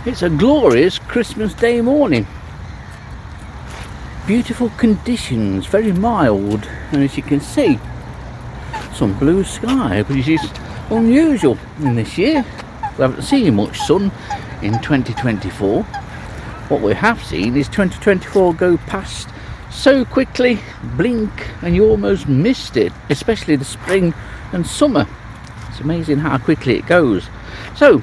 It's a glorious Christmas Day morning. Beautiful conditions, very mild, and as you can see, some blue sky, which is unusual in this year. We haven't seen much sun in 2024. What we have seen is 2024 go past so quickly, blink, and you almost missed it, especially the spring and summer. It's amazing how quickly it goes. So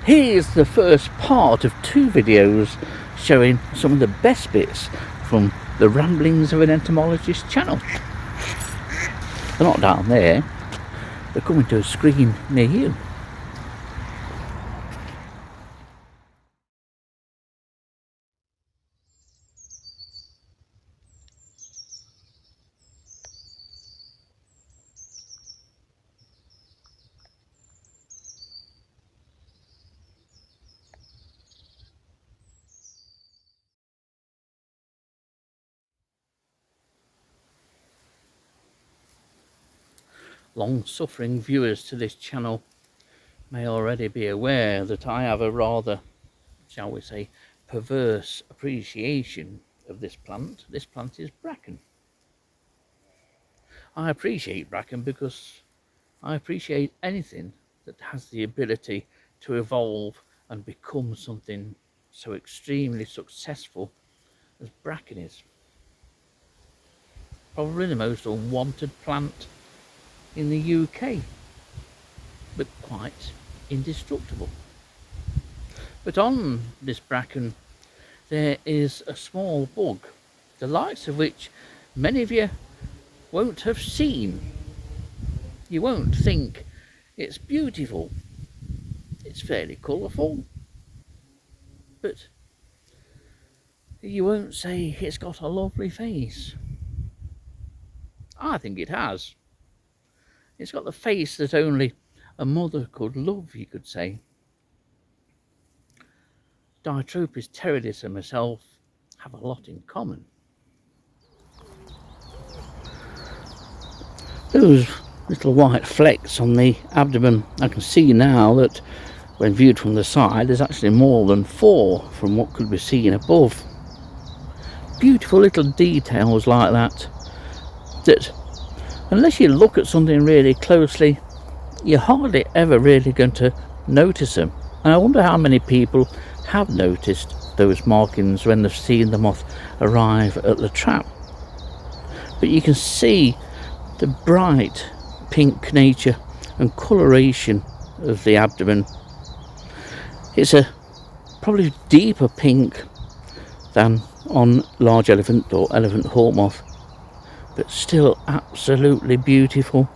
here's the first part of 2 videos showing some of the best bits from the ramblings of an entomologist channel. They're not down there, they're coming to a screen near you. Long-suffering viewers to this channel may already be aware that I have a rather, shall we say, perverse appreciation of this plant. This plant is bracken. I appreciate bracken because I appreciate anything that has the ability to evolve and become something so extremely successful as bracken is. Probably the most unwanted plant in the UK, but quite indestructible. But on this bracken there is a small bug, the likes of which many of you won't have seen. You won't think it's beautiful. It's fairly colourful, but you won't say it's got a lovely face. I think it has. It's got the face that only a mother could love, you could say. Diatropis teredis and myself have a lot in common. Those little white flecks on the abdomen, I can see now that when viewed from the side there's actually more than 4 from what could be seen above. Beautiful little details like that, that unless you look at something really closely, you're hardly ever really going to notice them. And I wonder how many people have noticed those markings when they've seen the moth arrive at the trap. But you can see the bright pink nature and coloration of the abdomen. It's a probably deeper pink than on large elephant or elephant hawk moth, but still absolutely beautiful.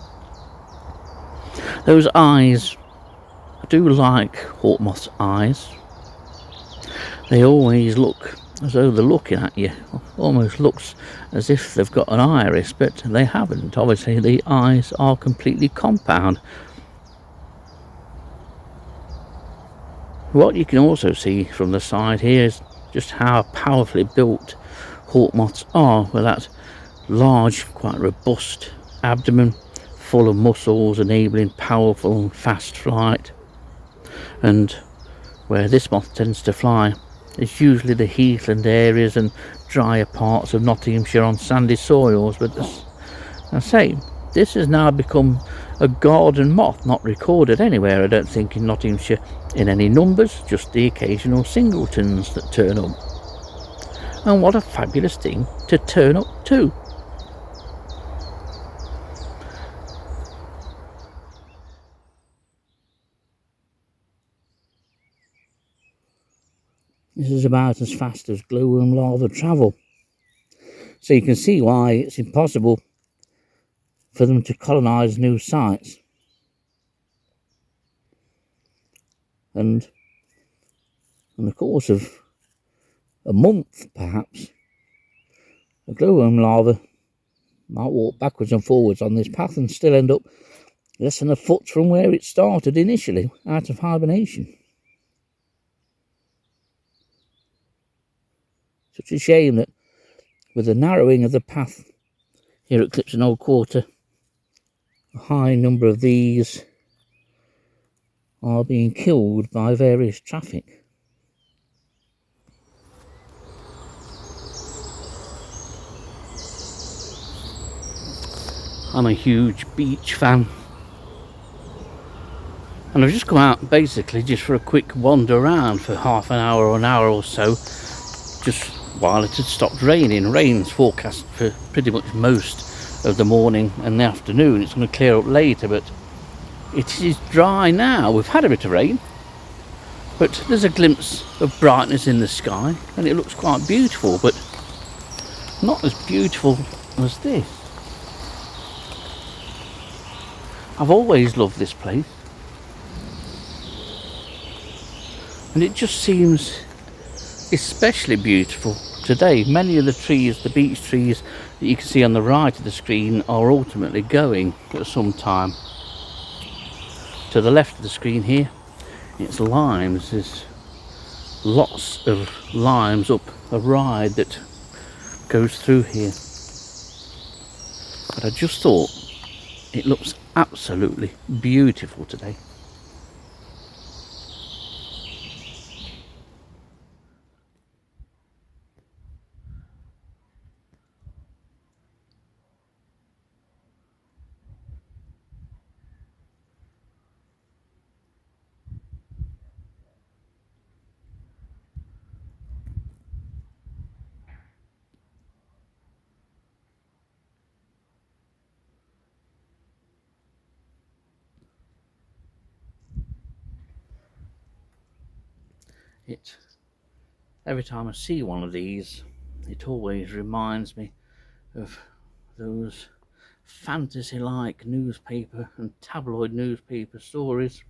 Those eyes, I do like hawk moth's eyes. They always look as though they're looking at you. Almost looks as if they've got an iris, but they haven't. Obviously the eyes are completely compound. What you can also see from the side here is just how powerfully built hawk moths are, with that large, quite robust abdomen full of muscles enabling powerful and fast flight. And where this moth tends to fly is usually the heathland areas and drier parts of Nottinghamshire on sandy soils. But as I say, this has now become a garden moth, not recorded anywhere, I don't think, in Nottinghamshire in any numbers, just the occasional singletons that turn up. And what a fabulous thing to turn up to. This is about as fast as glowworm larvae travel. So you can see why it's impossible for them to colonise new sites. And in the course of a month, perhaps, a glowworm larva might walk backwards and forwards on this path and still end up less than a foot from where it started initially, out of hibernation. Such a shame that with the narrowing of the path here at Clipston Old Quarter, a high number of these are being killed by various traffic. I'm a huge beach fan, and I've just come out basically just for a quick wander around for half an hour or an hour or so, just while it had stopped raining. Rain's forecast for pretty much most of the morning and the afternoon. It's going to clear up later, but it is dry now. We've had a bit of rain, but there's a glimpse of brightness in the sky and it looks quite beautiful, but not as beautiful as this. I've always loved this place, and it just seems especially beautiful today. Many of the trees, the beech trees that you can see on the right of the screen, are ultimately going at some time. To the left of the screen here, it's limes. There's lots of limes up a ride that goes through here, but I just thought it looks absolutely beautiful today. Every time I see one of these, it always reminds me of those fantasy-like newspaper and tabloid newspaper stories.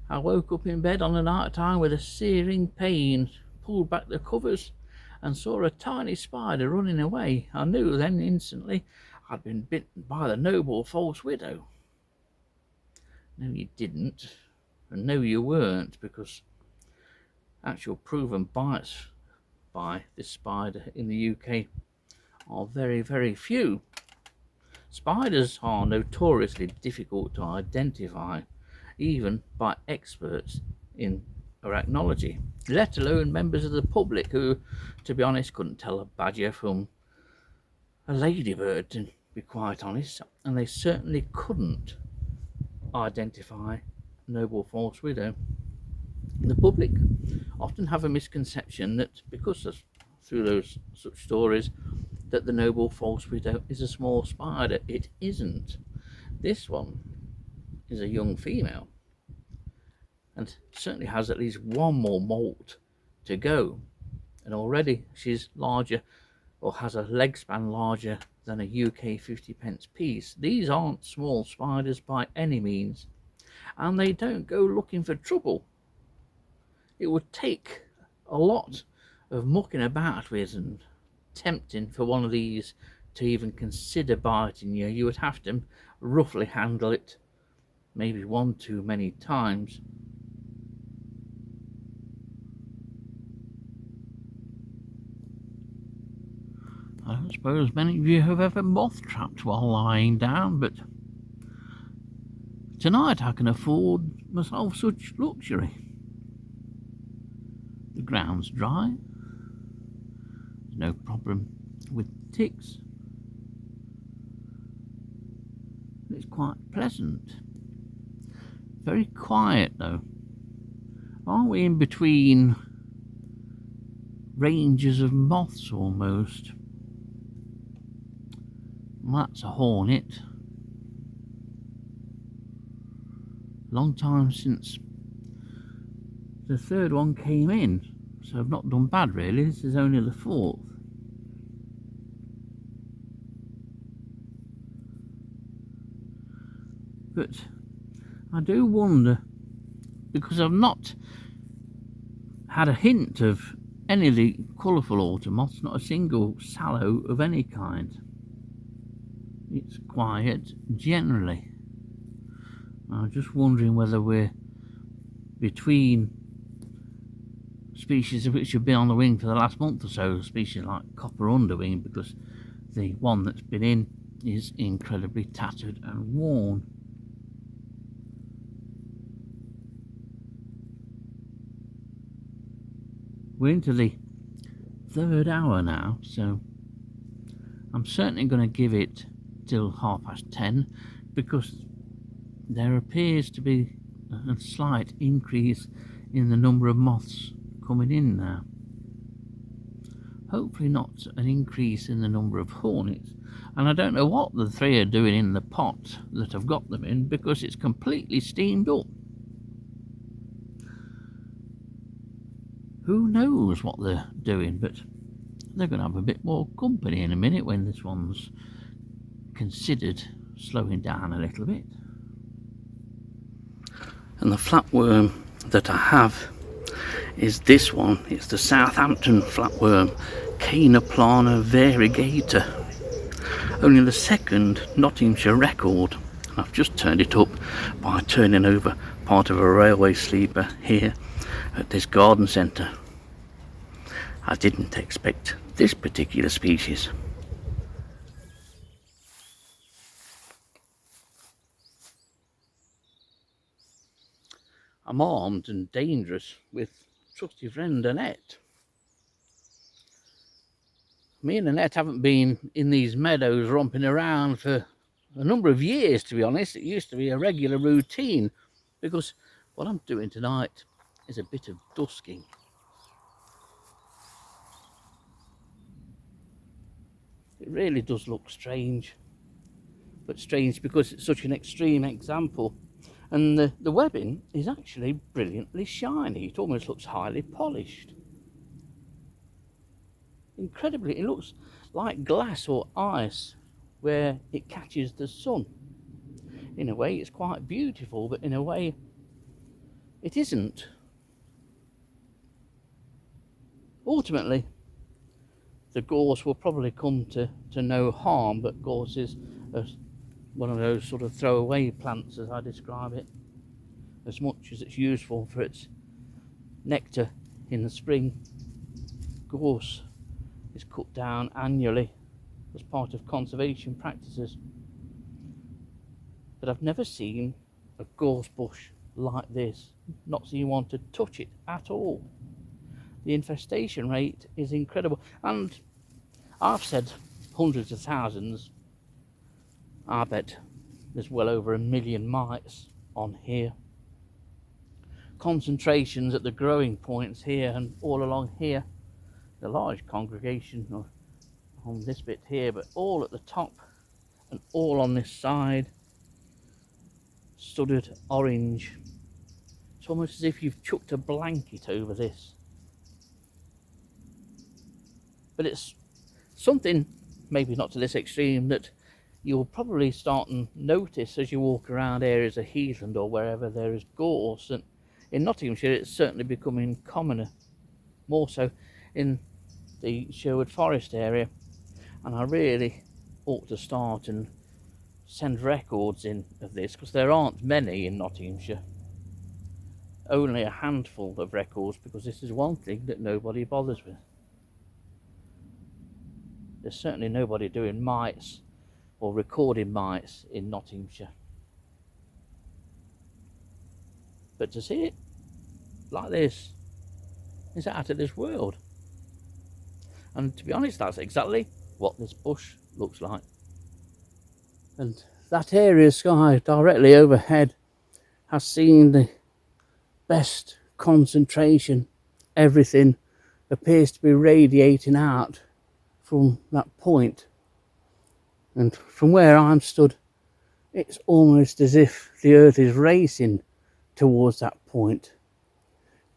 I woke up in bed on a night time with a searing pain, pulled back the covers and saw a tiny spider running away. I knew then instantly I'd been bitten by the noble false widow. No, you didn't, and no, you weren't, because actual proven bites by this spider in the UK are very, very few. Spiders are notoriously difficult to identify, even by experts in arachnology, let alone members of the public who, to be honest, couldn't tell a badger from a ladybird, to be quite honest, and they certainly couldn't identify noble false widow. The public often have a misconception that because of, through those such stories, that the noble false widow is a small spider. It isn't. This one is a young female and certainly has at least one more molt to go, and already she's larger, or has a leg span larger than a UK 50p piece. These aren't small spiders by any means, and they don't go looking for trouble. It would take a lot of mucking about with and tempting for one of these to even consider biting you. You would have to roughly handle it maybe one too many times. I don't suppose many of you have ever moth trapped while lying down, but tonight I can afford myself such luxury. The ground's dry, there's no problem with ticks, it's quite pleasant. Very quiet though. Aren't we in between ranges of moths almost? That's a hornet. Long time since the third one came in, so I've not done bad really. This is only the fourth. But I do wonder, because I've not had a hint of any of the colourful autumn moths, not a single sallow of any kind. It's quiet generally. I'm just wondering whether we're between species which have been on the wing for the last month or so, species like copper underwing, because the one that's been in is incredibly tattered and worn. We're into the third hour now, so I'm certainly going to give it till 10:30 because there appears to be a slight increase in the number of moths coming in now. Hopefully not an increase in the number of hornets. And I don't know what the three are doing in the pot that I've got them in, because it's completely steamed up. Who knows what they're doing, but they're going to have a bit more company in a minute when this one's considered slowing down a little bit. And the flatworm that I have is this one. It's the Southampton flatworm, Caneplana variegator. Only the second Nottinghamshire record. I've just turned it up by turning over part of a railway sleeper here at this garden centre. I didn't expect this particular species. I'm armed and dangerous with trusty friend Annette. Me and Annette haven't been in these meadows romping around for a number of years, to be honest. It used to be a regular routine, because what I'm doing tonight is a bit of dusking. It really does look strange, but strange because it's such an extreme example. And the webbing is actually brilliantly shiny. It almost looks highly polished. Incredibly, it looks like glass or ice where it catches the sun. In a way it's quite beautiful, but in a way it isn't. Ultimately the gorse will probably come to no harm, but gorse is one of those sort of throwaway plants, as I describe it, as much as it's useful for its nectar in the spring. Gorse is cut down annually as part of conservation practices, but I've never seen a gorse bush like this, not seen one to touch it at all. The infestation rate is incredible, and I've said hundreds of thousands. I bet there's well over 1 million mites on here. Concentrations at the growing points here and all along here. The large congregation on this bit here, but all at the top and all on this side, studded orange. It's almost as if you've chucked a blanket over this. But it's something, maybe not to this extreme, that you'll probably start and notice as you walk around areas of heathland or wherever there is gorse. And in Nottinghamshire it's certainly becoming commoner, more so in the Sherwood Forest area, and I really ought to start and send records in of this, because there aren't many in Nottinghamshire, only a handful of records, because this is one thing that nobody bothers with. There's certainly nobody doing mites or recording mites in Nottinghamshire, but to see it like this is out of this world. And to be honest, that's exactly what this bush looks like. And that area sky directly overhead has seen the best concentration. Everything appears to be radiating out from that point. And from where I'm stood, it's almost as if the earth is racing towards that point.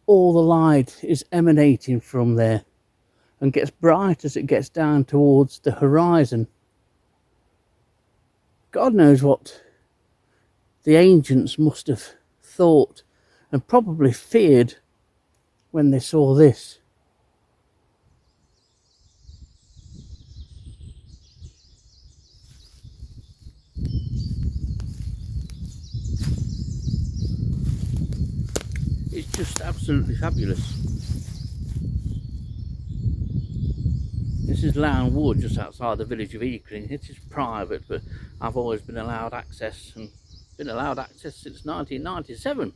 All the light is emanating from there and gets bright as it gets down towards the horizon. God knows what the ancients must have thought and probably feared when they saw this. It's just absolutely fabulous. This is Lown Wood, just outside the village of Eakring. It is private, but I've always been allowed access, and been allowed access since 1997.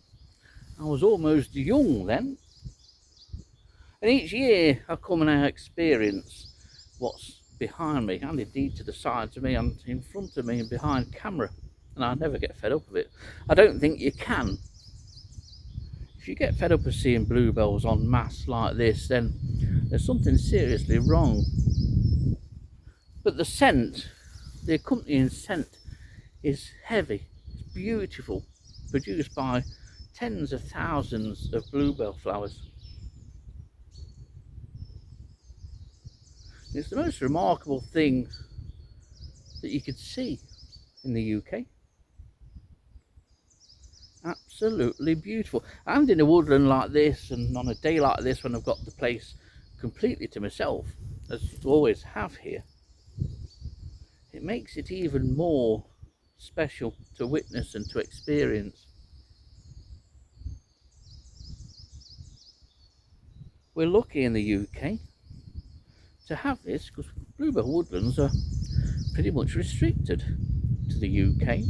I was almost young then. And each year I come and I experience what's behind me, and indeed to the sides of me and in front of me and behind camera, and I never get fed up of it. I don't think you can. If you get fed up of seeing bluebells en masse like this, then there's something seriously wrong. But the scent, the accompanying scent, is heavy, it's beautiful, produced by tens of thousands of bluebell flowers. It's the most remarkable thing that you could see in the UK. Absolutely beautiful. And in a woodland like this, and on a day like this when I've got the place completely to myself, as I always have here, it makes it even more special to witness and to experience. We're lucky in the UK to have this, because bluebell woodlands are pretty much restricted to the UK.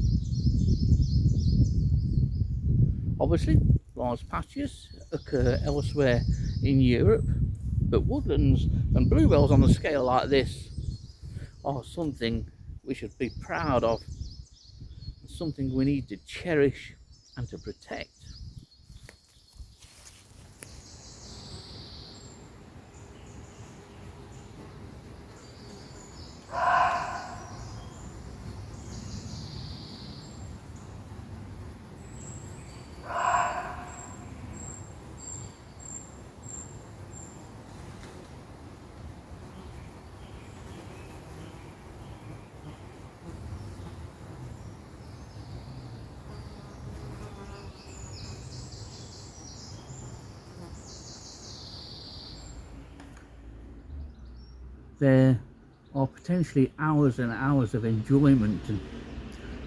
Obviously, large patches occur elsewhere in Europe, but woodlands and bluebells on a scale like this are something we should be proud of, something we need to cherish and to protect. There are potentially hours and hours of enjoyment and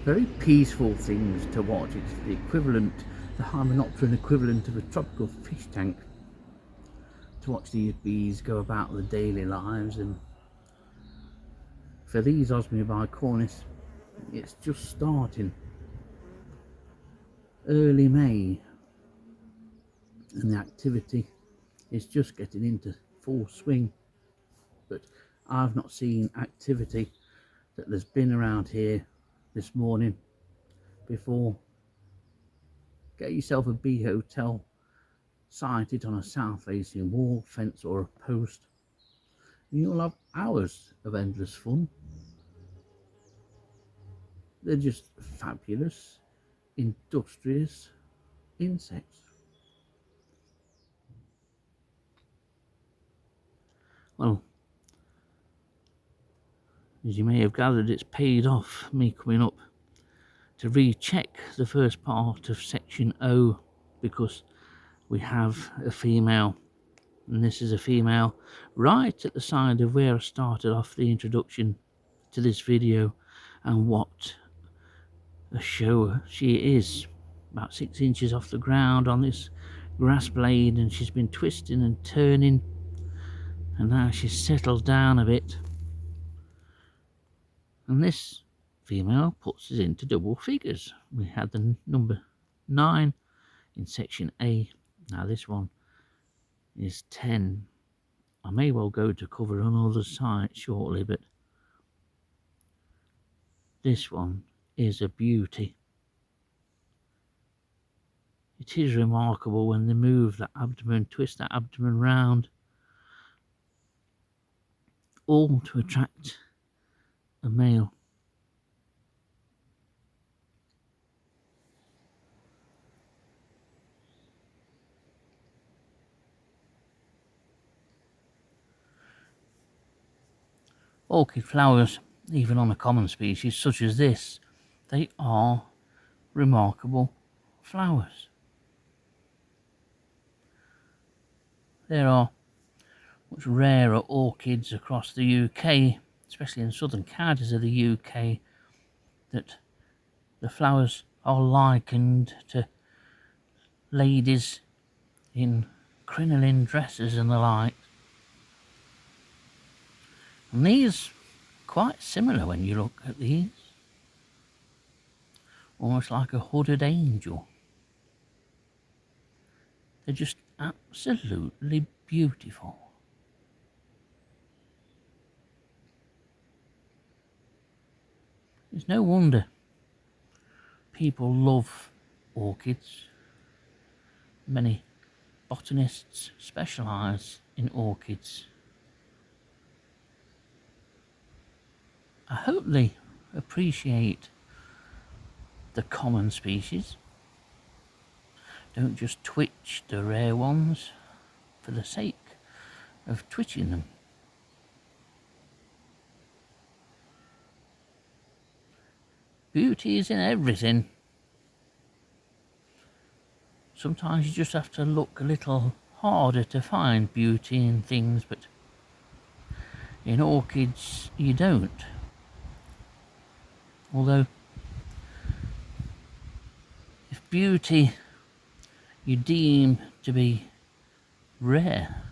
very peaceful things to watch. It's the equivalent, the hymenopteran equivalent of a tropical fish tank, to watch these bees go about their daily lives. And for these Osmiobicornis, it's just starting early May, and the activity is just getting into full swing. But I've not seen activity that there's been around here this morning before. Get yourself a bee hotel, site it on a south facing wall, fence or a post, and you'll have hours of endless fun. They're just fabulous, industrious insects. Well, as you may have gathered, it's paid off me coming up to recheck the first part of section O, because we have a female, and this is a female right at the side of where I started off the introduction to this video, and what a show she is. About 6 inches off the ground on this grass blade, and she's been twisting and turning, and now she's settled down a bit, and this female puts us into double figures. We had the number 9 in section A, now this one is 10. I may well go to cover on other sites shortly, but this one is a beauty. It is remarkable when they move that abdomen, twist that abdomen round, all to attract a male. Orchid flowers, even on a common species such as this, they are remarkable flowers. There are much rarer orchids across the UK, especially in southern counties of the UK, that the flowers are likened to ladies in crinoline dresses and the like. And these, quite similar when you look at these, almost like a hooded angel. They're just absolutely beautiful. It's no wonder people love orchids. Many botanists specialise in orchids. I hope they appreciate the common species. Don't just twitch the rare ones for the sake of twitching them. Beauty is in everything. Sometimes you just have to look a little harder to find beauty in things, but in orchids you don't. Although, if beauty you deem to be rare,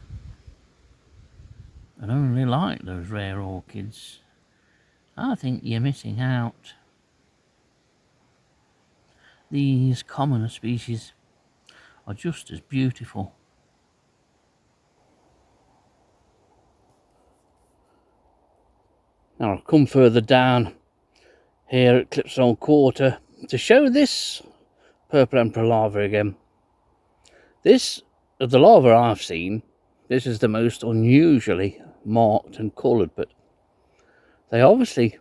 and only like those rare orchids, I think you're missing out. These commoner species are just as beautiful. Now I've come further down here at Clipstone Quarter to show this purple emperor larva again. This, of the larva I've seen, this is the most unusually marked and coloured, but they obviously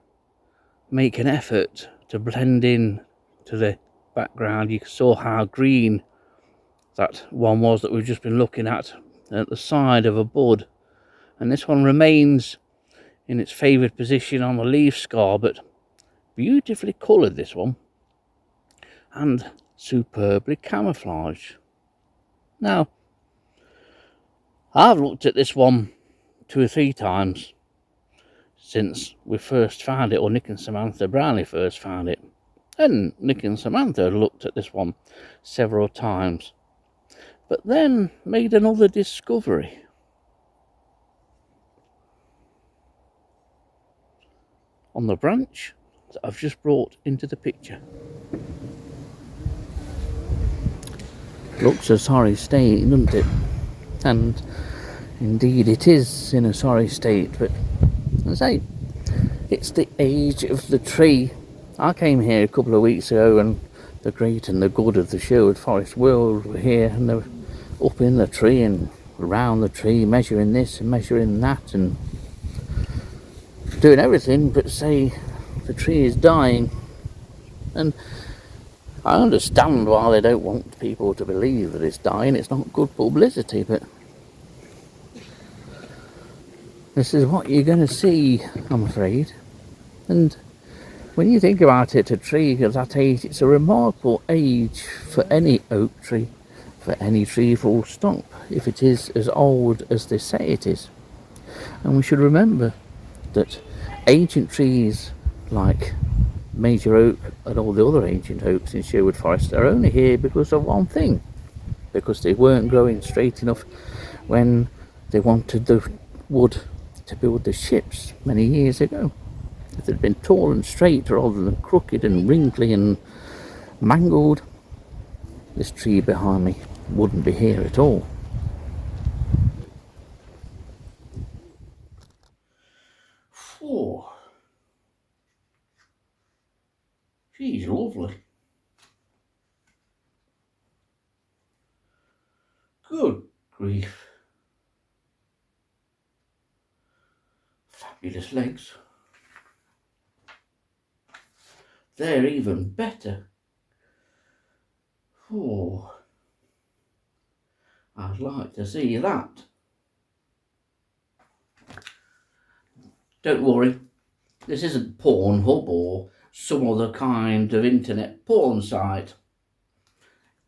make an effort to blend in to the background. You saw how green that one was that we've just been looking at the side of a bud, and this one remains in its favoured position on the leaf scar, but beautifully coloured, this one, and superbly camouflaged. Now, I've looked at this one 2 or 3 times since we first found it, or Nick and Samantha Brownlee first found it, and Nick and Samantha looked at this one several times, but then made another discovery. On the branch that I've just brought into the picture. Looks a sorry state, doesn't it? And indeed it is in a sorry state, but as I say, it's the age of the tree. I came here a couple of weeks ago and the great and the good of the Sherwood Forest world were here, and they were up in the tree and around the tree, measuring this and measuring that and doing everything but say the tree is dying. And I understand why they don't want people to believe that it's dying. It's not good publicity, but this is what you're going to see, I'm afraid. And when you think about it, a tree of that age, it's a remarkable age for any oak tree, for any tree full stop, if it is as old as they say it is. And we should remember that ancient trees like Major Oak and all the other ancient oaks in Sherwood Forest are only here because of one thing, because they weren't growing straight enough when they wanted the wood to build the ships many years ago. If they'd been tall and straight rather than crooked and wrinkly and mangled, this tree behind me wouldn't be here at all. Oh, she's lovely. Good grief. Fabulous legs. They're even better. Oh, I'd like to see that. Don't worry, this isn't Pornhub or some other kind of internet porn site.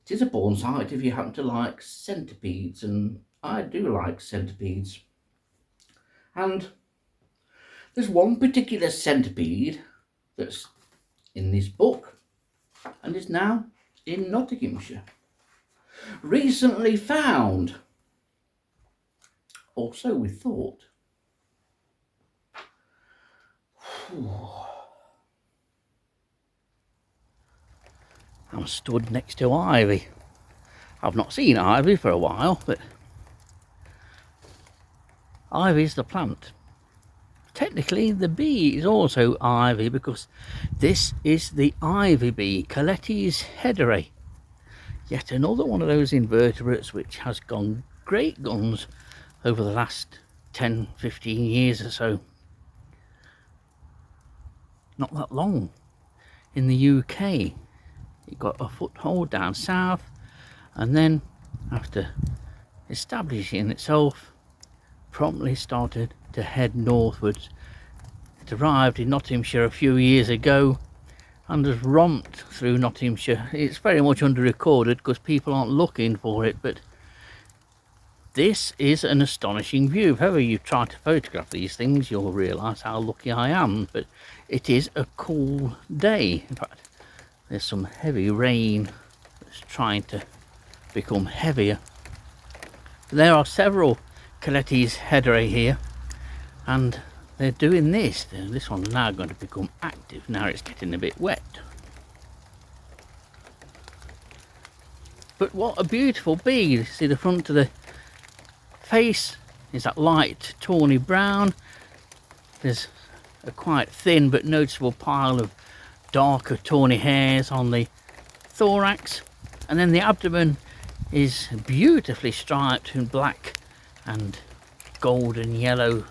It is a porn site if you happen to like centipedes, and I do like centipedes. And there's one particular centipede that's in this book and is now in Nottinghamshire. Recently found, or so we thought. I'm stood next to ivy. I've not seen ivy for a while, but ivy's the plant. technically the bee is also ivy, because this is the ivy bee, Collette's hederae. Yet another one of those invertebrates which has gone great guns over the last 10-15 years or so. Not that long. In the UK, it got a foothold down south, and then after establishing itself, promptly started to head northwards. It arrived in Nottinghamshire a few years ago and has romped through Nottinghamshire. It's very much under-recorded because people aren't looking for it, but this is an astonishing view. If ever you try to photograph these things, you'll realise how lucky I am. But it is a cool day. In fact, there's some heavy rain that's trying to become heavier. There are several Collette's hederae here, and they're doing this. This one's now going to become active. Now it's getting a bit wet. But what a beautiful bee. You see the front of the face is that light tawny brown. There's a quite thin but noticeable pile of darker tawny hairs on the thorax, and then the abdomen is beautifully striped in black and golden yellow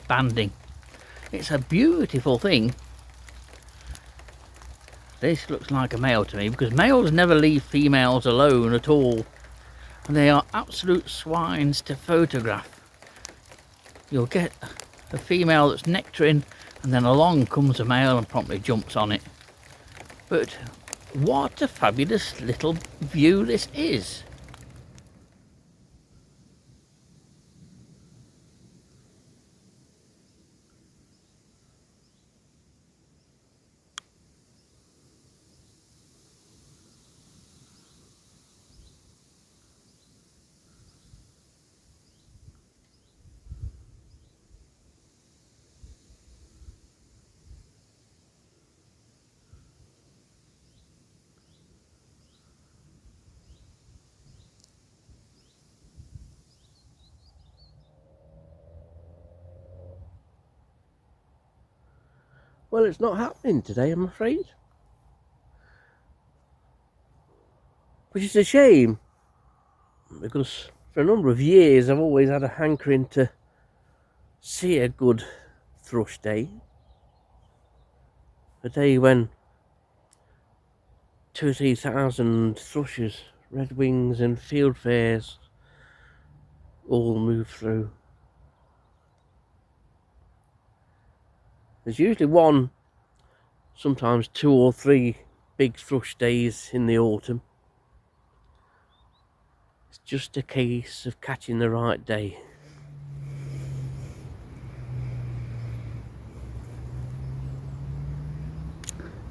banding. It's a beautiful thing. This looks like a male to me, because males never leave females alone at all, and they are absolute swines to photograph. You'll get a female that's nectaring, and then along comes a male and promptly jumps on it. But what a fabulous little view this is. Well, it's not happening today, I'm afraid. Which is a shame, because for a number of years I've always had a hankering to see a good thrush day. A day when 2,000 or 3,000 thrushes, redwings and fieldfares all move through. There's usually one, sometimes 2 or 3 big thrush days in the autumn. It's just a case of catching the right day.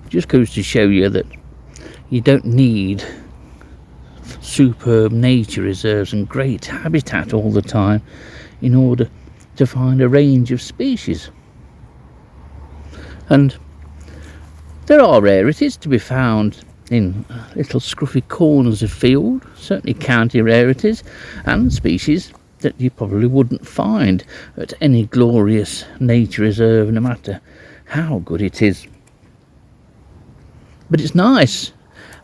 Just goes to show you that you don't need superb nature reserves and great habitat all the time in order to find a range of species. And there are rarities to be found in little scruffy corners of field, certainly county rarities, and species that you probably wouldn't find at any glorious nature reserve, no matter how good it is. But it's nice.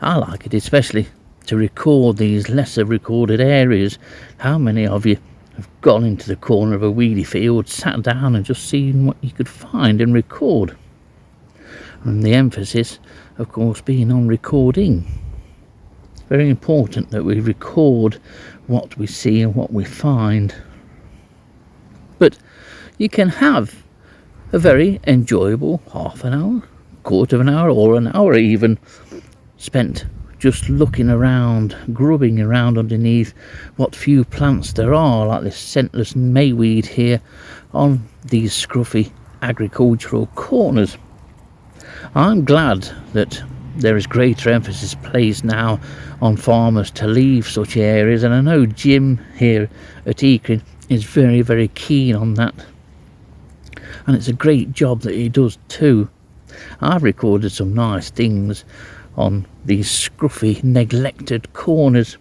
I like it especially to record these lesser recorded areas. How many of you have gone into the corner of a weedy field, sat down and just seen what you could find and record? And the emphasis, of course, being on recording. It's very important that we record what we see and what we find. But you can have a very enjoyable half an hour, quarter of an hour, or an hour even, spent just looking around, grubbing around underneath what few plants there are, like this scentless mayweed here on these scruffy agricultural corners. I'm glad that there is greater emphasis placed now on farmers to leave such areas, and I know Jim here at Eakring is very, very keen on that, and it's a great job that he does too. I've recorded some nice things on these scruffy, neglected corners.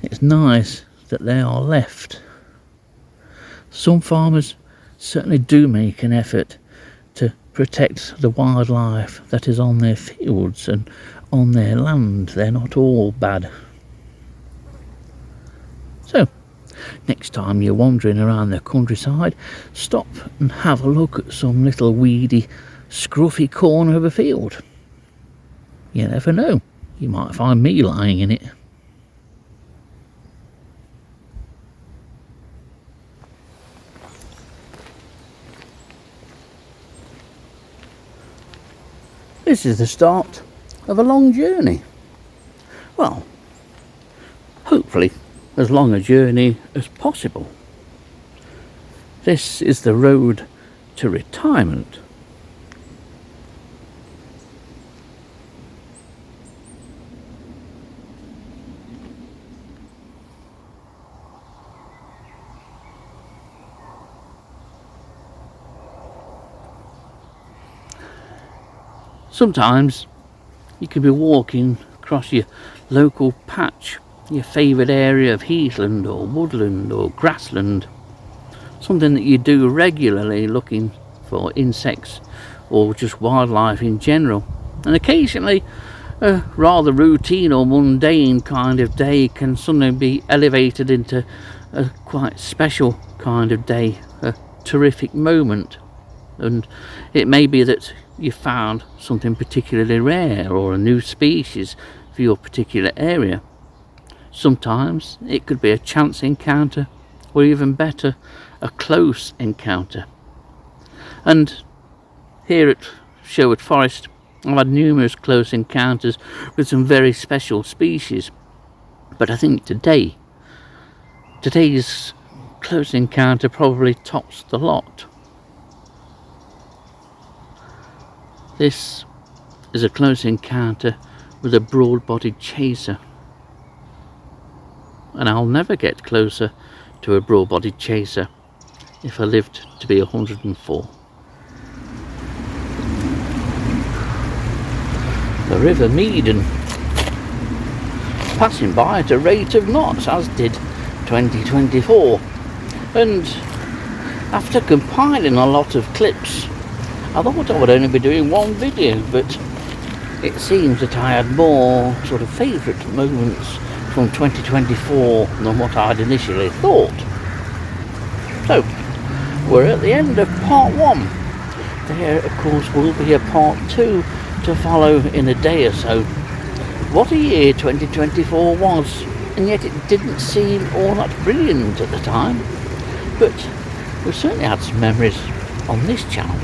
It's nice that they are left. Some farmers certainly do make an effort to protect the wildlife that is on their fields and on their land. They're not all bad. So, next time you're wandering around the countryside, stop and have a look at some little weedy, scruffy corner of a field. You never know, you might find me lying in it. This is the start of a long journey. Well, hopefully as long a journey as possible. This is the road to retirement. Sometimes you could be walking across your local patch, your favourite area of heathland or woodland or grassland, something that you do regularly, looking for insects or just wildlife in general. And occasionally a rather routine or mundane kind of day can suddenly be elevated into a quite special kind of day, a terrific moment. And it may be that you found something particularly rare or a new species for your particular area. Sometimes it could be a chance encounter, or even better, a close encounter. And here at Sherwood Forest, I've had numerous close encounters with some very special species. But I think today's close encounter probably tops the lot. This is a close encounter with a broad-bodied chaser. And I'll never get closer to a broad-bodied chaser if I lived to be 104. The River Meaden, passing by at a rate of knots, as did 2024. And after compiling a lot of clips, I thought I would only be doing one video, but it seems that I had more sort of favourite moments from 2024 than what I'd initially thought. So, we're at the end of part 1. There, of course, will be a part 2 to follow in a day or so. What a year 2024 was, and yet it didn't seem all that brilliant at the time. But we certainly had some memories on this channel.